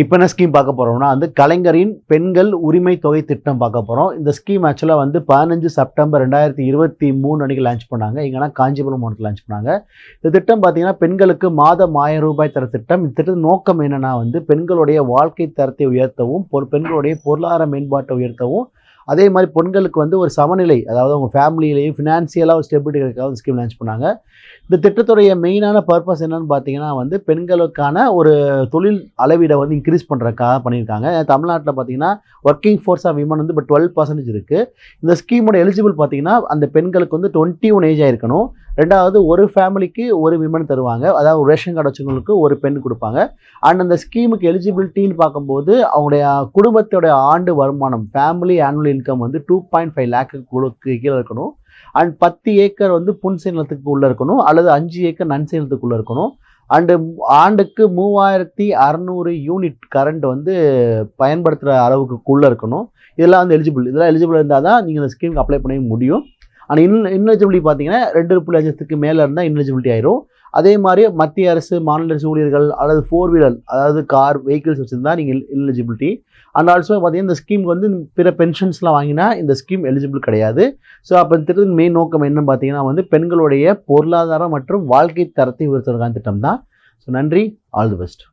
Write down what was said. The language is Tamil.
இப்போ என்ன ஸ்கீம் பார்க்க போறோம்னா வந்து கலைஞரின் பெண்கள் உரிமை தொகை திட்டம் பார்க்க போறோம். இந்த ஸ்கீம் ஆக்சுவலா வந்து 15 செப்டம்பர் 2023 அன்னைக்கு லான்ச் பண்ணாங்க. எங்கன்னா காஞ்சிபுரம் மாவட்டத்தில் லான்ச் பண்ணாங்க. இந்த திட்டம் பார்த்தீங்கன்னா பெண்களுக்கு மாதம் ரூ. 1000 தர திட்டம். இந்த திட்டத்தின் நோக்கம் என்னன்னா வந்து பெண்களுடைய வாழ்க்கை தரத்தை உயர்த்தவும், பெண்களுடைய பொருளாதார மேம்பாட்டை உயர்த்தவும், அதே மாதிரி பெண்களுக்கு வந்து ஒரு சமநிலை, அதாவது அவங்க ஃபேமிலியிலேயும் ஃபினான்சியலாக ஒரு ஸ்டெபிலிட்டி கிடைக்காத ஸ்கீம் லான்ச் பண்ணாங்க. இந்த திட்டத்துடைய மெயினான பர்பஸ் என்னன்னு பார்த்தீங்கன்னா வந்து பெண்களுக்கான ஒரு தொழில் அளவீடை வந்து இன்க்ரீஸ் பண்ணுறதுக்காக பண்ணியிருக்காங்க. தமிழ்நாட்டில் பார்த்தீங்கன்னா ஒர்க்கிங் ஃபோர்ஸ் ஆஃப் விமன் வந்து இப்போ 12% இருக்குது. இந்த ஸ்கீமோட எலிஜிபிள் பார்த்தீங்கன்னா அந்த பெண்களுக்கு வந்து 21 ஏஜ் ஆயிருக்கணும். ரெண்டாவது ஒரு ஃபேமிலிக்கு ஒரு விமன் தருவாங்க, அதாவது ரேஷன் கார்டு வச்சவங்களுக்கு ஒரு பெண் கொடுப்பாங்க. அண்ட் அந்த ஸ்கீமுக்கு எலிஜிபிலிட்டின்னு பார்க்கும்போது அவங்களுடைய குடும்பத்தோட ஆண்டு வருமானம், ஃபேமிலி ஆனுவல் இன்கம் வந்து 2.5 லேக்கு கீழே இருக்கணும். அண்ட் 10 ஏக்கர் வந்து புன்செய் நிலத்துக்கு உள்ள இருக்கணும், அல்லது 5 ஏக்கர் நன்செய் நிலத்துக்குள்ள இருக்கணும். அண்டு ஆண்டுக்கு 3600 யூனிட் கரண்ட் வந்து பயன்படுத்துகிற அளவுக்குள்ளே இருக்கணும். இதெல்லாம் வந்து இதெல்லாம் எலிஜிபிள் இருந்தால் தான் நீங்கள் இந்த ஸ்கீமுக்கு அப்ளை பண்ண முடியும். ஆனால் இன்எலிஜிபிலிட்டி பார்த்தீங்கன்னா 2.5 மேலே இருந்தால் இன்எலிஜிபிலிட்டி ஆயிரும். அதே மாதிரி மத்திய அரசு, மாநில அரசு ஊழியர்கள் அல்லது 4 வீலர், அதாவது கார் வெஹிக்கிள்ஸ் வச்சுருந்தா நீங்கள் இன்எலிஜிபிலிட்டி. அண்ட் ஆல்சோ பார்த்தீங்கன்னா இந்த ஸ்கீமுக்கு வந்து பிற பென்ஷன்ஸ்லாம் வாங்கினா இந்த ஸ்கீம் எலிஜிபிள் கிடையாது. ஸோ அப்போ இந்த திட்டத்தின் மெயின் நோக்கம் என்னன்னு பார்த்தீங்கன்னா வந்து பெண்களுடைய பொருளாதாரம் மற்றும் வாழ்க்கை தரத்தை உயர்த்துவதற்கான திட்டம் தான். ஸோ நன்றி, ஆல் தி பெஸ்ட்.